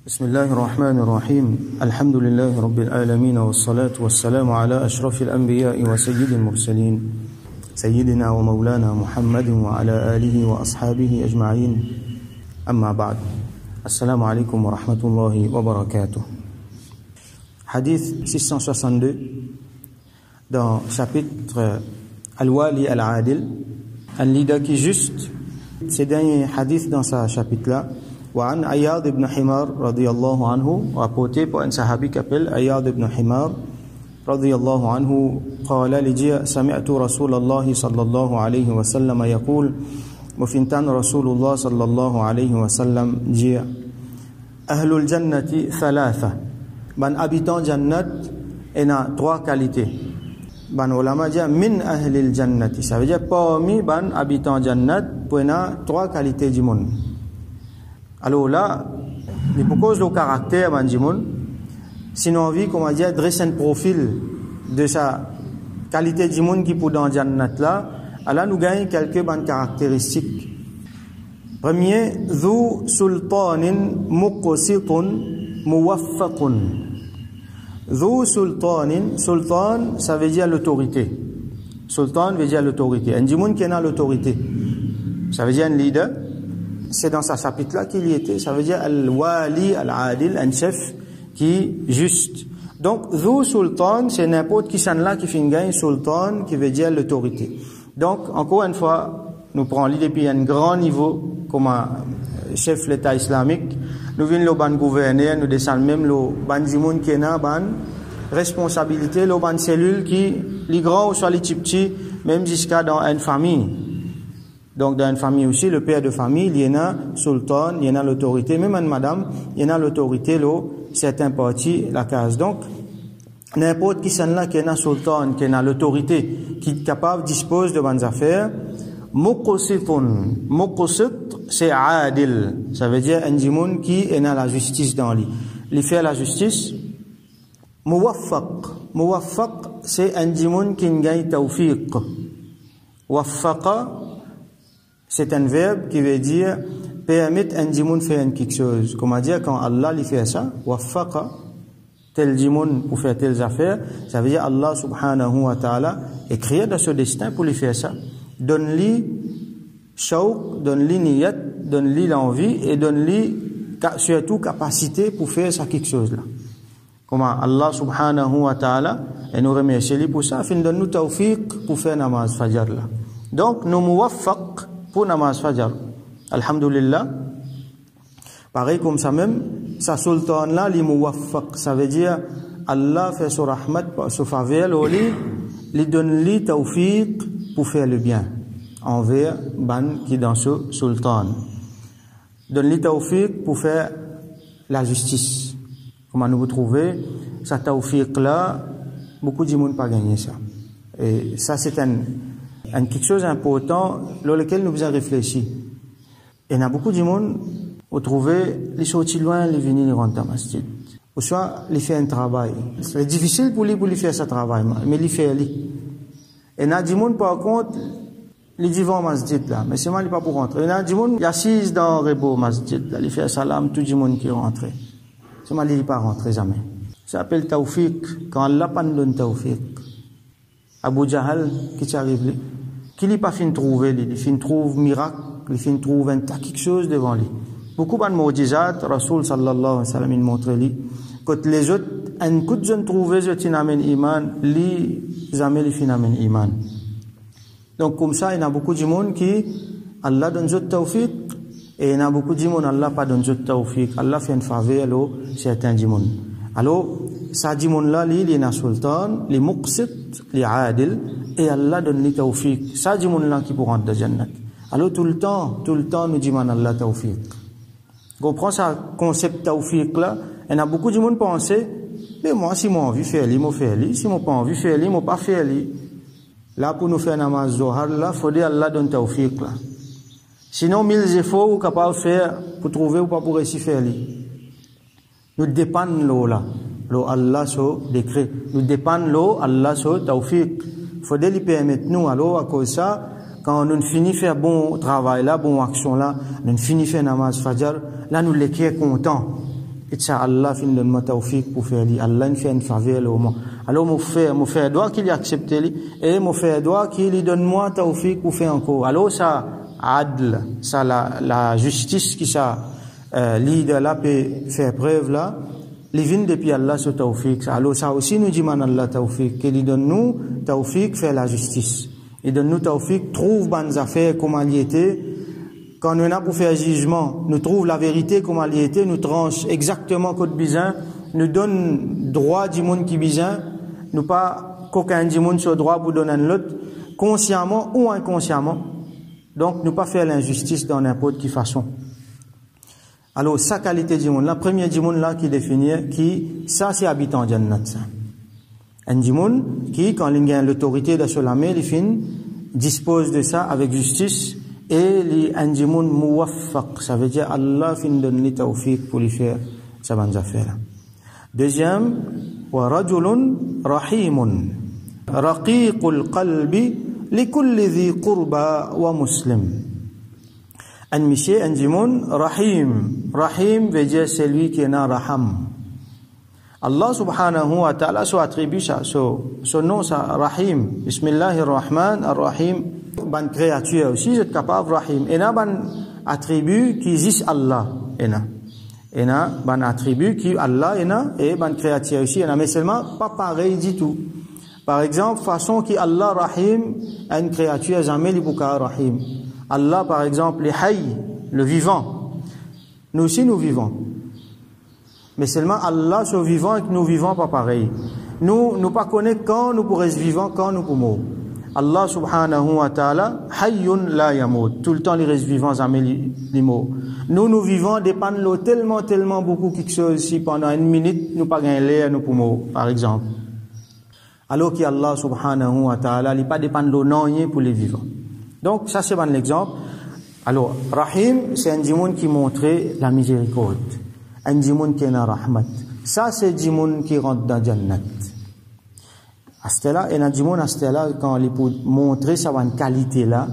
بسم الله الرحمن الرحيم الحمد لله رب العالمين والصلاة والسلام على أشرف الأنبياء وسيد المرسلين سيدنا ومولانا محمد وعلى آله وأصحابه أجمعين أما بعد السلام عليكم ورحمة الله وبركاته. Hadith 662 dans le chapitre Al-Wali Al-Adil, un leader qui est juste. Ces derniers hadiths dans ce chapitre-là, وعن عياض بن حمار رضي الله عنه, rapporté par un sahabi qui s'appelle عياض بن حمار رضي الله عنه, قال لجي سمعت رسول الله صلى الله عليه وسلم يقول, مفنتان رسول الله صلى الله عليه وسلم جي أهل الجنة ثلاثة, ban habitant jannat ena trois qualités. Ban ulama dit min ahlil jannati, ça veut dire parmi ban habitant jannat pour ena trois qualités du monde. Alors là, il propose le caractère ban du monde, sinon envie comment dire dresser un profil de sa qualité du monde qui pour dans jannat là, alors nous gagnons quelques ban caractéristiques. Premier, dhu sultanin muqsitun muwaffaqun. Dhu sultanin, sultan ça veut dire l'autorité. Sultan veut dire l'autorité. Un monde qui a l'autorité, ça veut dire un leader. C'est dans ce chapitre-là qu'il y était. Ça veut dire al-wali al-adil, un chef qui est juste. Donc dhu sultan, c'est n'importe qui là qui fait un sultan qui veut dire l'autorité. Donc encore une fois, nous prenons l'idée depuis un grand niveau comme un chef de l'État islamique. Nous venons le ban gouverneur, nous descendons même le ban dimoun qui est là, ban responsabilité, le ban cellule qui, les grands ou soit les petits, même jusqu'à dans une famille. Donc dans une famille aussi, le père de famille, il y en a sultan, il y en a l'autorité, même une madame, il y en a l'autorité, certains partis, la case. Donc, n'importe qui là qui est un sultan, qui a l'autorité, qui est capable, dispose de bonnes affaires, muqsitun. Muqsit, c'est adil. Ça veut dire un dimoun qui est dans la justice dans lui. Il fait la justice. Muwaffaq. Muwaffaq, c'est un dimoun qui gagne tawfiq. Waffaqa, c'est un verbe qui veut dire permettre un dimoun faire quelque chose. Comment dire quand Allah lui fait ça? Waffaqa, tel dimoun pour faire telles affaires. Ça veut dire Allah subhanahu wa ta'ala écrit dans ce destin pour lui faire ça. Donne-lui shawq, donne-lui niyat, donne-lui l'envie et donne-lui surtout capacité pour faire ça quelque chose là. Comment Allah subhanahu wa ta'ala, et nous remercie pour ça, fin donne-nous tawfiq pour faire namaz fajr là. Donc nous muwaffaq pour namaz fajr. Alhamdulillah. Pareil comme ça même, sa sultan là, li muwaffaq, ça veut dire Allah fait son rahmat, son faveur, li donne-lui tawfiq pour faire le bien envers ban qui dans ce sultan. Donne-lui tawfiq pour faire la justice. Comment nous vous trouvez ça tawfiq là, beaucoup de monde pas gagné ça. Et ça c'est un quelque chose d'important dans lequel nous avons réfléchi. Et il y a beaucoup de monde vous trouvez les sorties loin, les venir les rentrer dans masjid. Ou soit les faire un travail. C'est difficile pour lui faire ce travail, mais il fait lui. Et il y a du monde par contre il dit va au masjid là, mais c'est mal il pas pour rentrer. Il y a du monde il assise dans le rebo masjid là, il fait salam tout le monde qui rentre. C'est mal il pas rentrer jamais. Ça s'appelle tawfiq, quand Allah pas nous donne tawfiq. Abu Jahal qui arrive lui, qui lui pas fin trouver lui, il fin trouve miracle, il fin trouve un tas quelque chose devant lui. Beaucoup de mu'jizat, Rasul sallallahu alayhi wa sallam il montre lui, quand les autres un coup de jeunes trouvé je t'amène iman, lui jamais les fin amène iman. Donc comme ça, il y a beaucoup de monde qui Allah donne le tawfiq et il y a beaucoup de monde Allah pas donne le tawfiq. Allah fait une faveur à certains monde. Alors ça dit monde là, il y a sultan, les muqsit, les adil et Allah donne le tawfiq. Ça dit monde là qui pour rentrer dans jannat. Alors tout le temps nous dit man Allah tawfiq. Comprends ça concept tawfiq là, il y a beaucoup de monde penser mais moi si moi envie faire li, moi faire li, si moi pas envie faire li, moi pas faire li. Là, pour nous faire namaz zohar, là, il faut dire Allah donne tawfiq, là. Sinon, 1000 efforts, ou capable de faire, pour trouver ou pas pour réussir faire, nous dépendons l'eau, là. L'eau, Allah, so, décret. Nous dépendons l'eau, Allah, so, tawfiq. Il faut lui permettre, nous, alors, à cause de ça, quand nous finissons faire bon travail, là, bon action, là, nous finissons faire namaz fajr, là, nous l'écrivons content. et ça Allah fin donne-moi tawfiq pour faire li Allah fait une faveur au moi alors mon frère doit qu'il accepte li et mon frère doit qu'il donne-moi tawfiq pour faire encore alors ça adl ça la justice qui ça leader là peut faire preuve là les vins depuis Allah sur tawfiq alors ça aussi nous dit man Allah tawfiq qu'il donne nous tawfiq faire la justice il donne nous tawfiq trouve bonnes affaires comment il était quand nous n'a pour faire jugement nous trouve la vérité comment il était nous tranche exactement code bizarre nous donne droit du monde qui bizarre nous pas qu'aucun du monde sur droit pour donner l'autre consciemment ou inconsciemment donc nous pas faire l'injustice dans n'importe quelle façon. Alors, sa qualité du monde, la première du monde là qui définit, qui, ça c'est habitant Jannat. Un du monde qui, quand il a l'autorité de se lamer, il fin, dispose de ça avec justice, et il un du monde muwaffaq, ça veut dire Allah fin donne les tawfiq pour lui faire sa bonne affaire. Deuxième, wa rajulun rahimun, raqiqul qalbi, likulli dhi qurba wa muslim. Un monsieur, un djimoun, Rahim veut dire celui qui est na Raham. Allah subhanahu wa ta'ala son attribut ça, son nom ça, Rahim. Bismillahirrahmanirrahim. Ban créature aussi, c'est capable Rahim. Et na ban attribut qui existe Allah. Et na ban attribut qui Allah et ban créature aussi. Mais seulement pas pareil du tout. Par exemple, façon qui Allah Rahim, une créature jamais li bouka Rahim. Allah, par exemple, les hayy, le vivant. Nous aussi, nous vivons. Mais seulement Allah, ce vivant et que nous vivons pas pareil. Nous pas connaître quand nous pourrons être vivants, quand nous pourrons. Allah subhanahu wa ta'ala, hayyun la yamut. Tout le temps, les restes vivants, jamais les mots. Nous vivons, dépendent de tellement beaucoup quelque chose. Si pendant une minute, nous pas gagner l'air, nous poumons, par exemple. Alors qu'Allah subhanahu wa ta'ala, il pas dépend de l'eau pour les vivants. Donc, ça c'est un exemple. Alors, Rahim, c'est un djimoun qui montrait la miséricorde. Un djimoun qui est na rahmat. Ça, c'est un djimoun qui rentre dans Jannat. À ce là, et un djimoun à ce là, quand il peut montrer sa qualité là,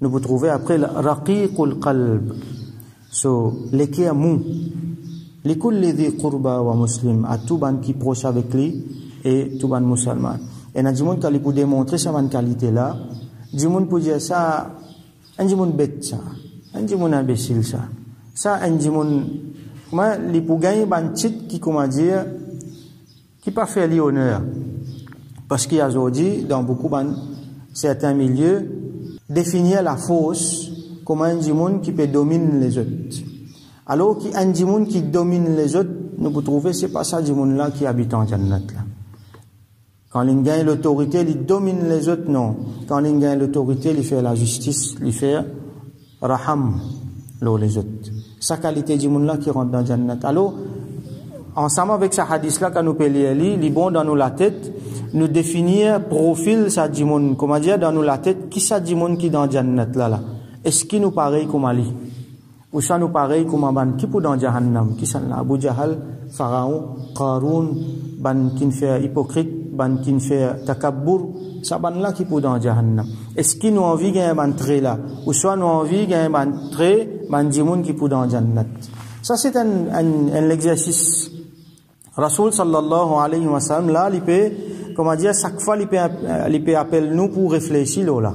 nous pouvons trouver après le raqiqul qalb. So, l'équerre mou. Likulli dhi qurba wa muslim. À tout ban qui proche avec lui et tout ban musulman. Et un djimoun quand il peut démontrer sa qualité là, Djimoun peut dire ça, un djimoun bête ça, un djimoun imbécile ça. Ça, un djimoun, comment, les pour gagner ban titre qui, comment dire, qui pas fait l'honneur. Parce qu'il y a aujourd'hui, dans beaucoup de certains milieux, définir la fausse comme un djimoun qui peut dominer les autres. Alors qu'un djimoun qui domine les autres, nous pouvons trouver, c'est pas ça djimoun là qui habite en Jannat là. Quand il gagne l'autorité, il domine les autres, non. Quand il gagne l'autorité, il fait la justice, il fait raham, les autres. Sa qualité du monde là qui rentre dans Jannat. Alors, ensemble avec ce hadith là, quand nous peut lire, il est bon dans nous la tête, nous définir profil ça du monde, comment dire, dans nous la tête, qui ça du monde qui dans Jannat là. Est-ce qu'il nous pareil comme Ali? Ou ça nous pareil comme Aban, qui pour dans Jahannam? Qui ça là? Abu Jahal, Pharaon, Qarun, ban qui fait hypocrite, ban qui fait takabbur, ça ban là qui pour dans Jahannam. Est-ce qu'il nous envie gagner ban trait là? Ou soit nous envie gagner ban trait, ban djimoun qui pour dans Jannat. Ça c'est un exercice. Rasoul sallallahu alayhi wa sallam là, il peut, comment dire, chaque fois il peut appeler nous pour réfléchir là.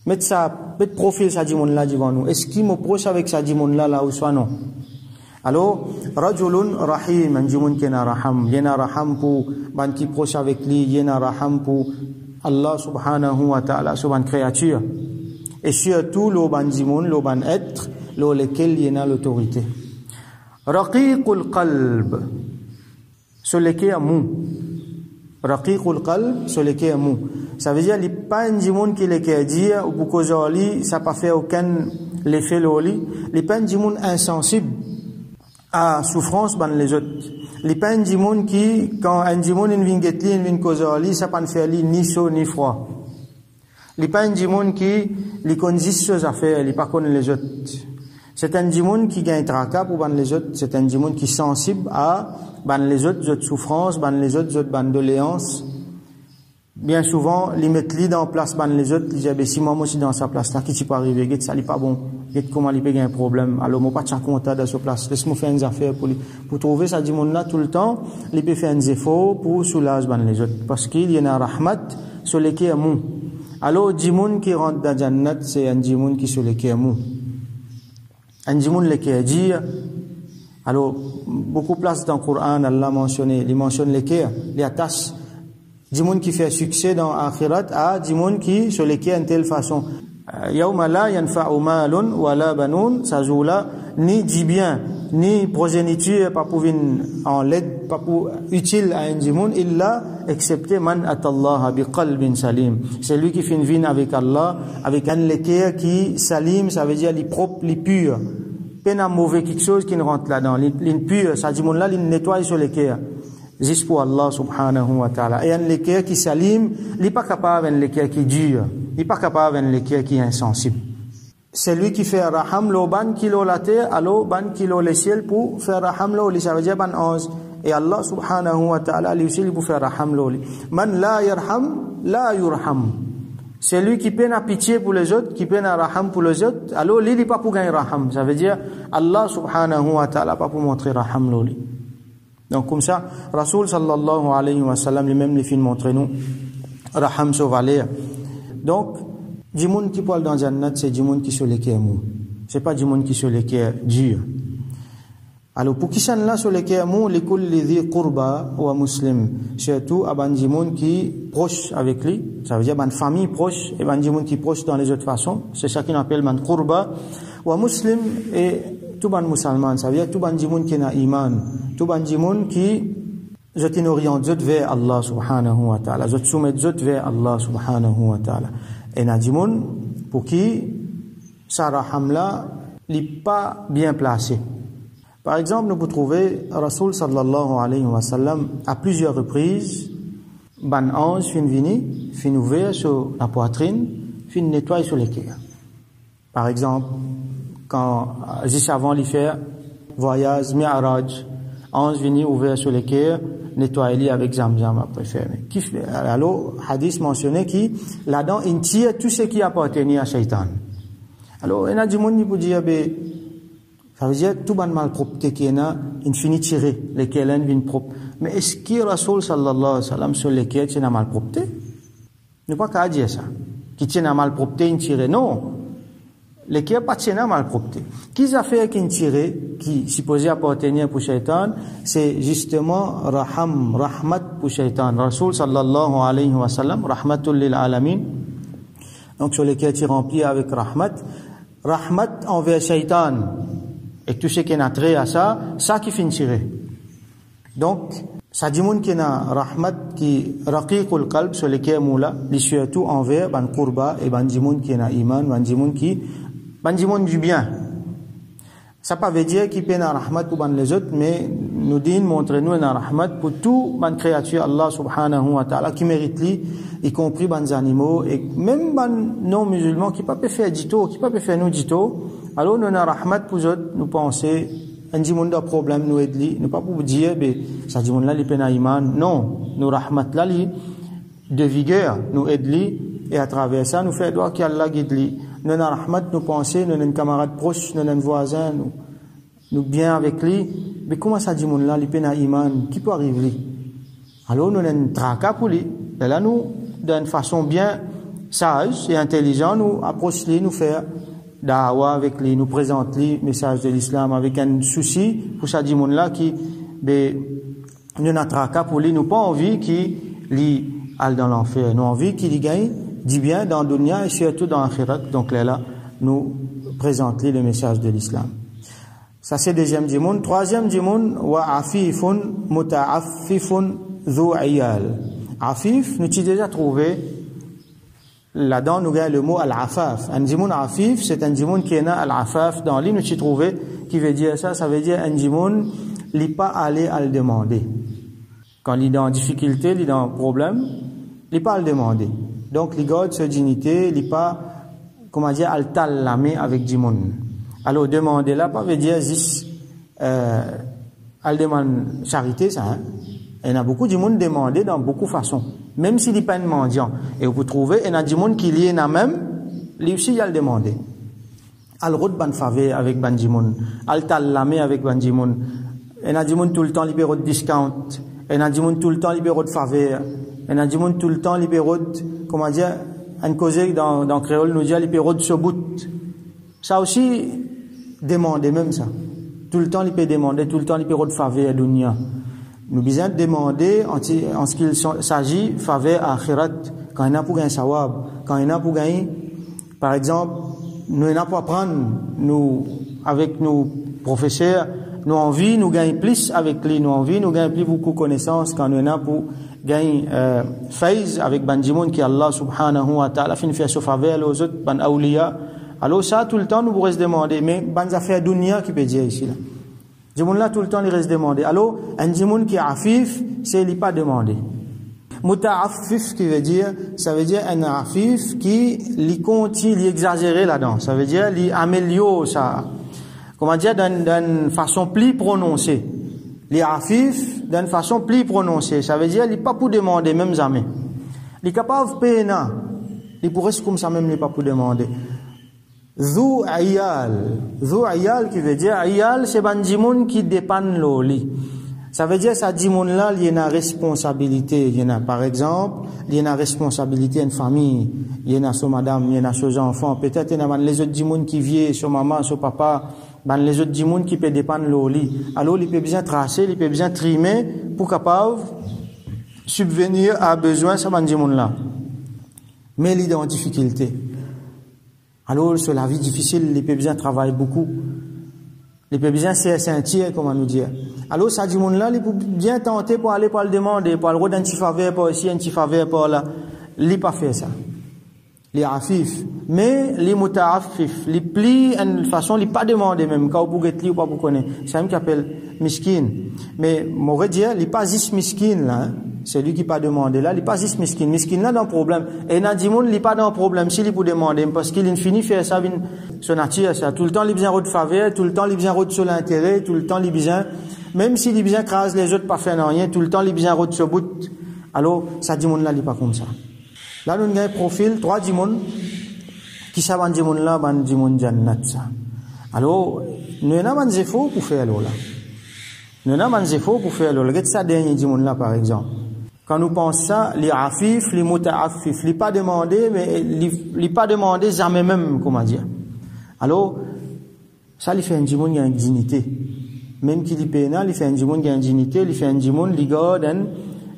Mettre ça, mettre profil ça djimoun là devant nous. Est-ce qu'il m'approche avec ça djimoun là ou soit non? Alors, rajulun rahim, un djimoun qui na raham, yena raham pour ban qui proche avec lui, yena raham pour Allah subhanahu wa ta'ala, sur ban créature. Et surtout, le ban djimoun, le ban être, lequel yena l'autorité. Raqiqul qalb, sur lequel mou. Raqiqul qalb, sur lequel mou. Ça veut dire, il n'y a pas un djimoun qui lequel dire, ou pour qu'aujourd'hui, ça n'a pas fait aucun l'effet l'oli. Il n'y a pas un djimoun insensible à souffrance ban les autres. Les pas un djimoun qui, quand un djimoun vient guetli, vient causer ça pas faire ni chaud ni froid. Les pas un djimoun qui, les connaît ses affaires, les pas connaît les autres. C'est un djimoun qui gagne tracas pour ban les autres. C'est un djimoun qui est sensible à ban les autres souffrances, ban les autres ban doléances. bien souvent, ils mettent lui dans place, les autres, ils disent, ben, si moi aussi dans sa place là, qui tu peux arriver, get ça, il pas bon, get comment il peut gagner un problème, alors, moi, pas de contact dans sa place, laisse-moi faire une affaire pour trouver ça, dit, là, tout le temps, il peut faire un effort pour soulager, les autres, parce qu'il y a un rahmat, sur lesquels mou. Alors, dimoun qui rentre dans Jannat, c'est un dimoun qui sur lesquels mou. Un dimoun lesquels dit, alors, beaucoup de places dans le Coran, Allah mentionné, il mentionne lesquels, les attaches, dimoun qui fait succès dans l'akhirat, à dimoun qui sur lesquels une telle façon. Yawma la yanfa'u malun wa la banun, ça joue là, ni dit bien, ni progéniture, pas pour en l'aide, pas pour utile à un dimoun, illa, excepté man atallaha bi qalbin salim. C'est lui qui fait une vie avec Allah, avec un l'équerre qui salim, ça veut dire les propres, les purs. Peine à mauvais quelque chose qui ne rentre là-dedans. L'impur, ça dimoun là, il nettoie sur l'équerre. Juste pour Allah subhanahu wa ta'ala. Et un l'équerre qui salim, il n'est pas capable d'un l'équerre qui dure. Il n'est pas capable d'un l'équerre qui est insensible. C'est lui qui fait raham lo ban kilo la terre, alo ban kilo le ciel pour faire raham lo li, ça veut dire ban 11. Et Allah subhanahu wa ta'ala lui aussi pour faire raham lo li. Man la yarham, la yurham. C'est lui qui peine à pitié pour les autres, qui peine à raham pour les autres, alors lui, il n'est pas pour gagner raham. Ça veut dire, Allah subhanahu wa ta'ala pas pour montrer raham lo li. Donc comme ça, Rasoul sallallahu alayhi wa sallam, lui-même les films montrent nous, raham sauvaler. Donc, dimoun qui parle dans Jannat, c'est dimoun qui sur lesquels mou. C'est pas dimoun qui sur lesquels dur. Alors, pour qui s'en là sur lesquels mou, les kul lidhi qurba wa muslim. Surtout, à ban dimoun qui proche avec lui. Ça veut dire, ban famille proche, et ban dimoun qui proche dans les autres façons. C'est ça qu'on appelle ban qurba wa muslim et tout ban musulman. Ça veut dire, tout ban dimoun qui n'a iman. Tout ban dimoun qui je t'oriente vers Allah subhanahu wa ta'ala. Je te soumets vers Allah subhanahu wa ta'ala. Et Nadimoun, pour qui, sa raham là, n'est pas bien placé. Par exemple, nous pouvons trouver Rasoul sallallahu alayhi wa sallam, à plusieurs reprises, ban ange fin vini, fin ouvert sur la poitrine, fin nettoie sur l'équerre. Par exemple, quand, juste avant l'y faire, voyage, mi'araj, ange vini ouvert sur l'équerre, nettoyer avec zamzam après fermer. Alors, hadith mentionné qui, là-dedans, il tire tout ce qui appartenait à Shaitan. Alors, il y a du monde qui peut dire, ça veut dire, tout le malpropreté qui est là, il finit tirer, lesquels viennent propres. Mais est-ce que Rasoul sallallahu alayhi wa sallam, sur lesquels il y a malpropreté? Il n'est pas qu'à dire ça. Qui tient à malpropreté, il tire. Non. Lesquels pas tient à malpropreté. Qui a fait qu'il tire, qui supposé appartenir pour Shaitan, c'est justement rahmat pour Shaitan. Rasoul sallallahu alayhi wa sallam, rahmatul lil alamin. Donc sur lesquels tu remplis avec rahmat envers Shaitan. Et tout ce qui est trait à ça qui finit tirer. Donc, ça dit moun qui n'a rahmat qui raqiqul qalb sur lesquels moula, li surtout envers ban qurba et ban dimoun qui n'a iman, ban dimoun du bien. Ça pas veut dire qu'il peine à rahmat pour les autres, mais nous dit montrez-nous un rahmat pour tout ban créature Allah subhanahu wa ta'ala qui mérite lui, y compris ban animaux et même ban non musulmans qui pas peut faire dito, qui pas peut faire nous dito. Alors nous avons rahmat pour eux, nous penser un dimoun a problème nous aide lui, nous pas pour dire ça dimoun là il peine à iman. Non, nous rahmat là lui de vigueur nous aide lui et à travers ça nous fait droit qu'Allah guide lui. Nous avons rahmat, nous pensons, nous avons un camarade proche, nous avons un voisin, nous bien avec lui. Mais comment ça dit mon là, il peine à iman, qui peut arriver lui? Alors nous avons un tracas pour lui. Et là nous, d'une façon bien sage et intelligente, nous approchons lui, nous faire da'wa avec lui, nous présente lui, message de l'islam avec un souci pour ça dit mon là qui, nous avons un tracas pour lui, nous pas envie qu'il aille dans l'enfer, nous envie qu'il y gagne dit bien dans le dunya et surtout dans l'akhirat. Donc là, nous présente le message de l'islam. Ça c'est deuxième dimoun. Troisième dimoun, wa afifun muta'affifun dhu iyal. Afif, nous t'y déjà trouvé, là-dedans nous gagne le mot al-afaf. Un dimoun afif, c'est un dimoun qui est là al-afaf dans l'île, nous t'y trouvé, qui veut dire ça veut dire un dimoun, il n'est pas allé à le demander. Quand il est en difficulté, il est en problème, il n'est pas à le demander. Donc, les gardes sa dignité, il n'est pas, comment dire, al-tal la main avec dimoun. Alors, demander là, pas veut dire, juste, al demande charité, ça, hein. Il y en a beaucoup de dimoun demandé dans beaucoup de façons. Même s'il n'est pas un mendiant. Et vous trouvez, il y a des gens qui lient na même, lui aussi, il a le demandé. Al route ban faveur avec ban dimon, al talamé avec ban dimon. Il y a des gens tout le temps libéraux de discount. Il y a des gens tout le temps libéraux de faveur. Il y a des gens tout le temps libéraux de, comment dire, un causé dans créole nous dit libéraux de sobout. Ça aussi, demander même ça. Tout le temps, il peut demander, tout le temps, il peut de faveur à dunya. Nous besoin de demander en ce qu'il s'agit faveur à akhirat, quand il y en a pour gagner sawab, quand il y en a pour gagner, par exemple, nous en a pour apprendre, nous, avec nos professeurs, nous envie, nous gagner plus avec lui, nous envie, nous gagner plus beaucoup de connaissances, quand nous en a pour gagner, faiz avec Banjimoun qui Allah subhanahu wa ta'ala fin fait ce faveur aux autres, ban awliya. Alors ça, tout le temps, nous pourrions se demander, mais ban affaire dunya qui peut dire ici, là. Djimoun là, tout le temps, il reste demandé. Alors, un djimoun qui est afif, c'est il pas demandé. Muta'affif, qui veut dire, ça veut dire un afif qui, il continue, il exagéré là-dedans. Ça veut dire, il améliore ça. Comment dire, d'une façon plus prononcée. Les afif, d'une façon plus prononcée. Ça veut dire, il pas pour demander, même jamais. Il est capable de payer, il pourrait comme ça même, il pas pour demander. Zou ayal qui veut dire ayal c'est ban djimoun qui dépend l'oli. Ça veut dire ça djimoun là il y a une responsabilité, il y a par exemple, il y a une responsabilité une famille, il y a son madame, il y a ses enfants, peut-être il y a les autres djimoun qui vivent sur maman, sur papa, les autres djimoun qui peut dépendre l'oli. Alors il peut bien tracer, il peut bien trimer pour capable subvenir à besoin ça ban djimoun là. Mais il est en difficulté. Alors, sur la vie difficile, les pébiens travaillent beaucoup. Les pébiens, c'est sentir, comment nous dire. Alors, ça dit, mon là, il peut bien tenter pour aller pour le demander, pour le rôle d'un petit faveur, pour ici, un petit faveur, pour là. Il pas fait ça. Les afif. Mais, les muta'affif, les plis, de façon, il pas demandé même, quand vous pouvez ou pas vous connaître. C'est un qui appelle miskin. Mais, m'aurait dit, il pas juste miskin, là, hein. C'est lui qui pas demandé là, il pas juste miskin. Miskin là dans problème. Et Nadimoun, il pas dans problème s'il peut demander parce qu'il finit faire ça son nature ça. Tout le temps il besoin de faveur, tout le temps il besoin de sur l'intérêt, tout le temps il besoin même s'il il besoin crase les autres pas faire rien, tout le temps il besoin de ce bout. Alors ça Dimoun là il pas comme ça. Là nous avons un profil 3 Dimoun qui savent Dimoun là ban Dimoun jannat ça. Alors nous avons un zéfo pour faire là. Nous avons un zéfo pour faire là. Regarde ça dernier Dimoun là par exemple. Quand nous pensons ça, les afif, les muta'affif, les pas demandé, mais les pas demandé jamais même, comment dire. Alors, ça, il fait un djimoun qui a une dignité. Même qu'il est pénal, il fait un djimoun qui a une dignité, il fait un djimoun qui garde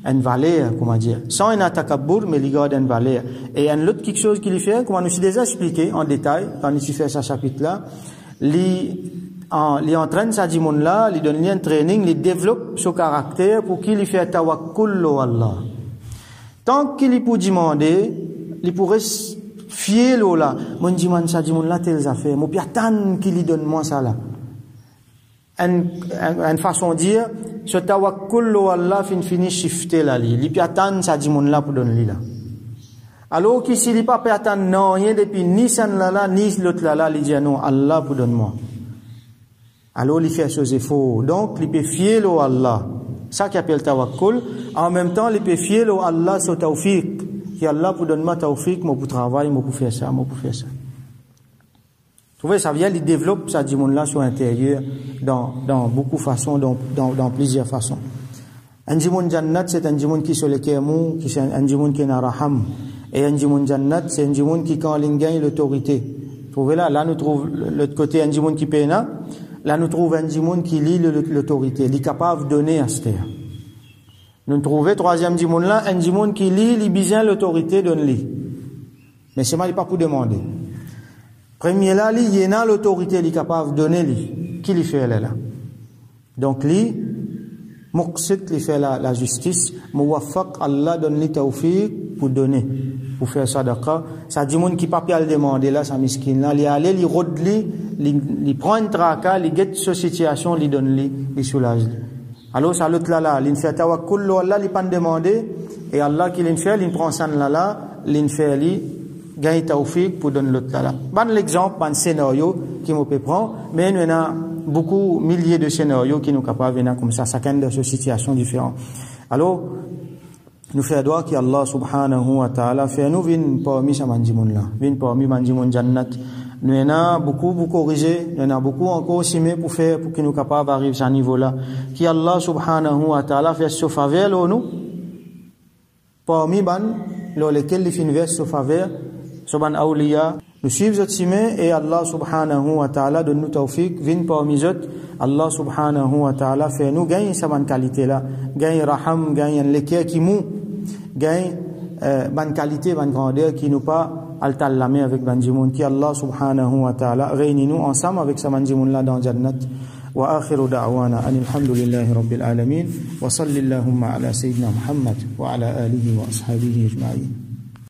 une valeur, comment dire. Sans un atakabour, mais il garde une valeur. Et un autre quelque chose qu'il fait, comme on nous a déjà expliqué en détail, quand il fait ce chapitre-là, il entraîne sa djimoun là, il donne un training, il développe son caractère pour qu'il fait tawakkul à Allah. Tant qu'il peut demander, il pourrait fier là. Mon djimoun sa djimoun là telles affaires, mon piatan qu'il donne moi ça là. Une façon de dire, ce tawakkul à Allah finit shifter là li piatan sa djimoun là pour donner là. Alors qu'il s'il pas piatan non rien depuis ni ça là ni l'autre là il dit non Allah pour donne moi. Alors, il fait choses efforts. Donc, il peut fier à Allah. Ça qui appelle tawakkul. En même temps, il peut fier à Allah sur tawfiq. Qui Allah pour donner ma tawfiq, moi pour travailler, moi pour faire ça, moi pour faire ça. Vous voyez, ça vient, il développe ça du monde là sur l'intérieur dans beaucoup de façons, dans plusieurs façons. Un djimoun jannat, c'est un djimoun qui sur le kermou, qui c'est un djimoun qui est raham. Et un djimoun jannat, c'est un djimoun qui quand il gagne l'autorité. Vous voyez là nous trouve l'autre côté un djimoun qui paye là. Là, nous trouvons un djimoun qui lit l'autorité, il est capable de donner à ce terre. Nous trouvons, troisième djimoun là, un djimoun qui lit, il besoin l'autorité, donne-lui. Mais c'est mal, il pas pour demander. Premier là, il y a l'autorité, il est capable de donner, lui. Qui lui fait là? Donc, lui, muqsit, il fait la justice, muwaffaq, Allah donne-lui tawfiq pour donner, pour faire sadaqa. Ça dit, moun qui pas pu le demander là, ça miskin là, il allait, il rôde lui, il prend une traka, il guette sa situation, il donne lui, il soulage lui. Alors, ça l'autre là, il fait tawakkul, Allah, il pas demander, et Allah qui l'infait, il prend ça là, il fait lui, gagne tawfiq pour donner l'autre là. Bon l'exemple, bon scénario qui me peut prendre, mais il y en a beaucoup, milliers de scénarios qui nous capables de venir comme ça, chacun de ces situations différentes. Alors, nous fait droit que Allah subhanahu wa ta'ala fait nous vin parmi sa manjimoun là, vin parmi manjimoun jannat. Nous en a beaucoup corrigé, nous en a beaucoup encore simé pour faire, pour que nous capables d'arriver à ce niveau-là. Qui Allah subhanahu wa ta'ala fait ce faveur, nous, parmi lesquels les fin vers ce faveur, ce ban awliya, nous suivons cette simé et Allah subhanahu wa ta'ala donne nous tawfiq, vin parmi eux, Allah subhanahu wa ta'ala fait nous gagner sa bonne qualité là, gagner raham, gagner l'équerre qui mou, gagner bonne qualité, bonne grandeur qui nous pas al-tal la main avec banjimoun qui Allah subhanahu wa ta'ala réunit-nous ensemble avec sa banjimoun là dans Jannat wa akhiru da'wana alhamdulillahi rabbil alamin wa sallallahu ala sayyidina Muhammad wa ala alihi wa ashabihi ajma'in.